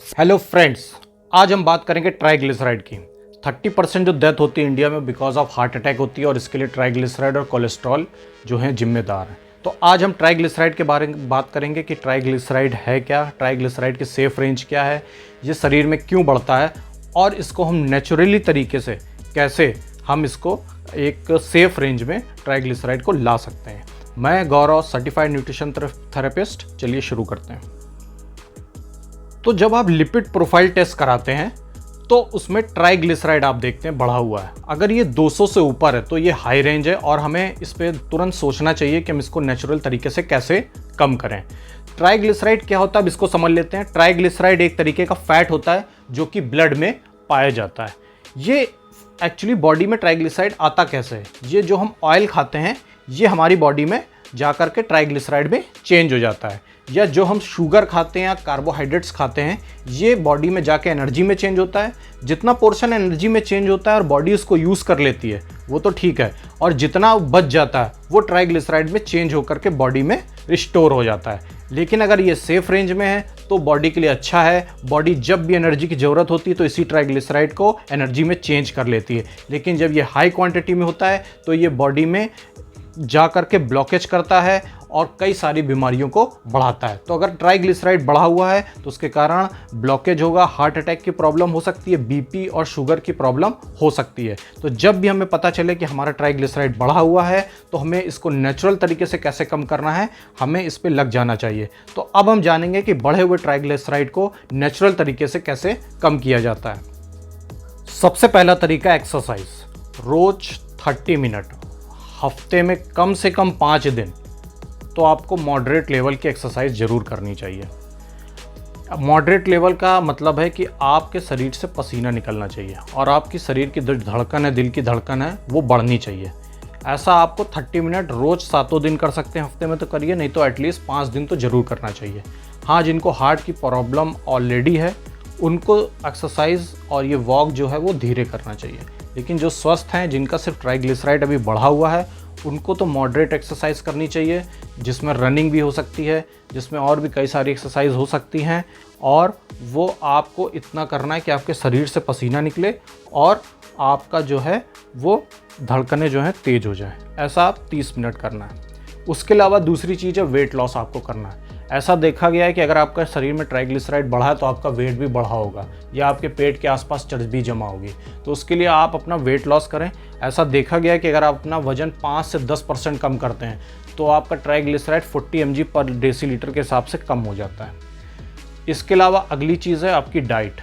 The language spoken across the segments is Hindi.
हेलो फ्रेंड्स, आज हम बात करेंगे ट्राइग्लिसराइड की। 30% जो डेथ होती है इंडिया में बिकॉज ऑफ हार्ट अटैक होती है और इसके लिए ट्राइग्लिसराइड और कोलेस्ट्रॉल जो हैं जिम्मेदार हैं। तो आज हम ट्राइग्लिसराइड के बारे में बात करेंगे कि ट्राइग्लिसराइड है क्या, ट्राइग्लिसराइड की सेफ रेंज क्या है, ये शरीर में क्यों बढ़ता है और इसको हम नेचुरली तरीके से कैसे हम इसको एक सेफ रेंज में ट्राइग्लिसराइड को ला सकते हैं। मैं गौरव, सर्टिफाइड न्यूट्रिशन थेरेपिस्ट। चलिए शुरू करते हैं। तो जब आप लिपिड प्रोफाइल टेस्ट कराते हैं तो उसमें ट्राइग्लिसराइड आप देखते हैं बढ़ा हुआ है। अगर ये 200 से ऊपर है तो ये हाई रेंज है और हमें इस पर तुरंत सोचना चाहिए कि हम इसको नेचुरल तरीके से कैसे कम करें। ट्राइग्लिसराइड क्या होता है अब इसको समझ लेते हैं। ट्राइग्लिसराइड एक तरीके का फैट होता है जो कि ब्लड में पाया जाता है। ये एक्चुअली बॉडी में ट्राइग्लिसराइड आता कैसे है, ये जो हम ऑयल खाते हैं ये हमारी बॉडी में जा कर के ट्राइग्लिसराइड में चेंज हो जाता है, या जो हम शुगर खाते हैं या कार्बोहाइड्रेट्स खाते हैं ये बॉडी में जाके एनर्जी में चेंज होता है। जितना पोर्शन एनर्जी में चेंज होता है और बॉडी उसको यूज़ कर लेती है वो तो ठीक है, और जितना बच जाता है वो ट्राइग्लिसराइड में चेंज होकर के बॉडी में रिस्टोर हो जाता है। लेकिन अगर ये सेफ रेंज में है तो बॉडी के लिए अच्छा है। बॉडी जब भी एनर्जी की ज़रूरत होती है तो इसी ट्राइग्लिसराइड को एनर्जी में चेंज कर लेती है। लेकिन जब ये हाई क्वांटिटी में होता है तो ये बॉडी में जा कर के ब्लॉकेज करता है और कई सारी बीमारियों को बढ़ाता है। तो अगर ट्राइग्लिसराइड बढ़ा हुआ है तो उसके कारण ब्लॉकेज होगा, हार्ट अटैक की प्रॉब्लम हो सकती है, बीपी और शुगर की प्रॉब्लम हो सकती है। तो जब भी हमें पता चले कि हमारा ट्राइग्लिसराइड बढ़ा हुआ है तो हमें इसको नेचुरल तरीके से कैसे कम करना है, हमें इस पर लग जाना चाहिए। तो अब हम जानेंगे कि बढ़े हुए ट्राइग्लिसराइड को नेचुरल तरीके से कैसे कम किया जाता है। सबसे पहला तरीका एक्सरसाइज। रोज 30 मिनट, हफ्ते में कम से कम 5 दिन तो आपको मॉडरेट लेवल की एक्सरसाइज ज़रूर करनी चाहिए। मॉडरेट लेवल का मतलब है कि आपके शरीर से पसीना निकलना चाहिए और आपकी शरीर की धड़कन है, दिल की धड़कन है, वो बढ़नी चाहिए। ऐसा आपको 30 मिनट रोज़ 7 दिन कर सकते हैं, हफ्ते में तो करिए, नहीं तो एटलीस्ट 5 दिन तो ज़रूर करना चाहिए। हाँ, जिनको हार्ट की प्रॉब्लम ऑलरेडी है उनको एक्सरसाइज और ये वॉक जो है वो धीरे करना चाहिए। लेकिन जो स्वस्थ हैं, जिनका सिर्फ ट्राइग्लिसराइड अभी बढ़ा हुआ है, उनको तो मॉडरेट एक्सरसाइज करनी चाहिए, जिसमें रनिंग भी हो सकती है, जिसमें और भी कई सारी एक्सरसाइज हो सकती हैं। और वो आपको इतना करना है कि आपके शरीर से पसीना निकले और आपका जो है वो धड़कनें जो हैं तेज़ हो जाएं। ऐसा आप 30 मिनट करना है। उसके अलावा दूसरी चीज़ है वेट लॉस आपको करना है। ऐसा देखा गया है कि अगर आपका शरीर में ट्राइग्लिसराइड बढ़ा है तो आपका वेट भी बढ़ा होगा या आपके पेट के आसपास चर्बी जमा होगी। तो उसके लिए आप अपना वेट लॉस करें। ऐसा देखा गया है कि अगर आप अपना वजन 5 से 10% कम करते हैं तो आपका ट्राइग्लिसराइड 40 mg पर डेसीलीटर के हिसाब से कम हो जाता है। इसके अलावा अगली चीज़ है आपकी डाइट।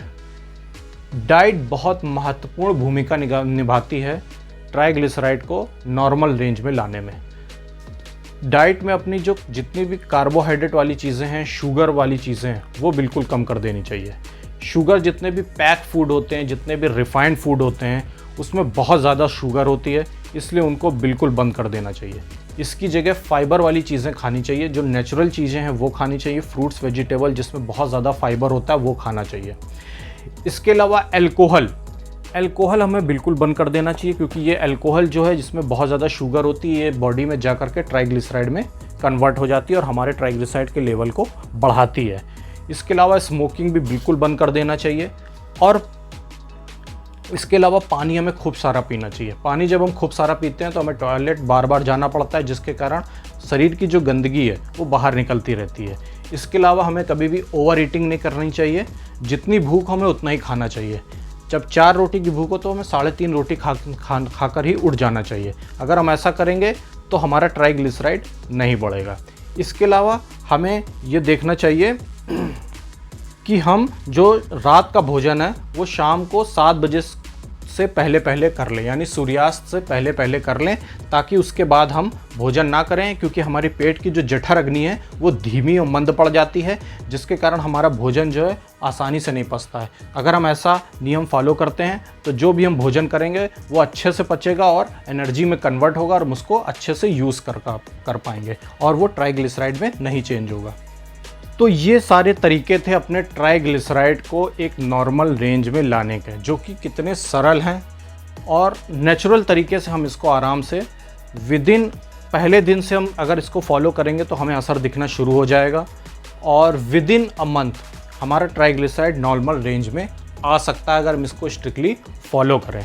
डाइट बहुत महत्वपूर्ण भूमिका निभाती है ट्राइग्लिसराइड को नॉर्मल रेंज में लाने में। डाइट में अपनी जो जितनी भी कार्बोहाइड्रेट वाली चीज़ें हैं, शुगर वाली चीज़ें हैं, वो बिल्कुल कम कर देनी चाहिए। शुगर, जितने भी पैक फूड होते हैं, जितने भी रिफाइंड फूड होते हैं, उसमें बहुत ज़्यादा शुगर होती है, इसलिए उनको बिल्कुल बंद कर देना चाहिए। इसकी जगह फाइबर वाली चीज़ें खानी चाहिए, जो नेचुरल चीज़ें हैं वो खानी चाहिए। फ्रूट्स, वेजिटेबल जिसमें बहुत ज़्यादा फाइबर होता है वो खाना चाहिए। इसके अलावा अल्कोहल हमें बिल्कुल बंद कर देना चाहिए, क्योंकि ये अल्कोहल जो है जिसमें बहुत ज़्यादा शुगर होती है, ये बॉडी में जा कर के ट्राइग्लिसराइड में कन्वर्ट हो जाती है और हमारे ट्राइग्लिसराइड के लेवल को बढ़ाती है। इसके अलावा स्मोकिंग भी बिल्कुल बंद कर देना चाहिए। और इसके अलावा पानी हमें खूब सारा पीना चाहिए। पानी जब हम खूब सारा पीते हैं तो हमें टॉयलेट बार बार जाना पड़ता है, जिसके कारण शरीर की जो गंदगी है वो बाहर निकलती रहती है। इसके अलावा हमें कभी भी ओवर ईटिंग नहीं करनी चाहिए। जितनी भूख हमें उतना ही खाना चाहिए। जब 4 रोटी की भूख हो तो हमें 3.5 रोटी खाकर ही उठ जाना चाहिए। अगर हम ऐसा करेंगे तो हमारा ट्राइग्लिसराइड नहीं बढ़ेगा। इसके अलावा हमें ये देखना चाहिए कि हम जो रात का भोजन है वो शाम को 7 बजे से पहले कर लें, यानी सूर्यास्त से पहले कर लें, ताकि उसके बाद हम भोजन ना करें, क्योंकि हमारी पेट की जो जठर अग्नि है वो धीमी और मंद पड़ जाती है, जिसके कारण हमारा भोजन जो है आसानी से नहीं पचता है। अगर हम ऐसा नियम फॉलो करते हैं तो जो भी हम भोजन करेंगे वो अच्छे से पचेगा और एनर्जी में कन्वर्ट होगा और हम उसको अच्छे से यूज़ कर पाएंगे और वो ट्राइग्लिसराइड में नहीं चेंज होगा। तो ये सारे तरीके थे अपने ट्राइग्लिसराइड को एक नॉर्मल रेंज में लाने के, जो कि कितने सरल हैं और नेचुरल तरीके से हम इसको आराम से पहले दिन से हम अगर इसको फॉलो करेंगे तो हमें असर दिखना शुरू हो जाएगा और विदिन अ मंथ हमारा ट्राइग्लिसराइड नॉर्मल रेंज में आ सकता है अगर हम इसको स्ट्रिक्टली फॉलो करें।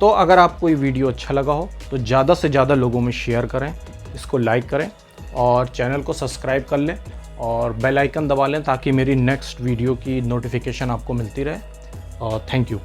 तो अगर आपको ये वीडियो अच्छा लगा हो तो ज़्यादा से ज़्यादा लोगों में शेयर करें, इसको लाइक करें और चैनल को सब्सक्राइब कर लें और बेल आइकन दबा लें ताकि मेरी नेक्स्ट वीडियो की नोटिफिकेशन आपको मिलती रहे। Thank you.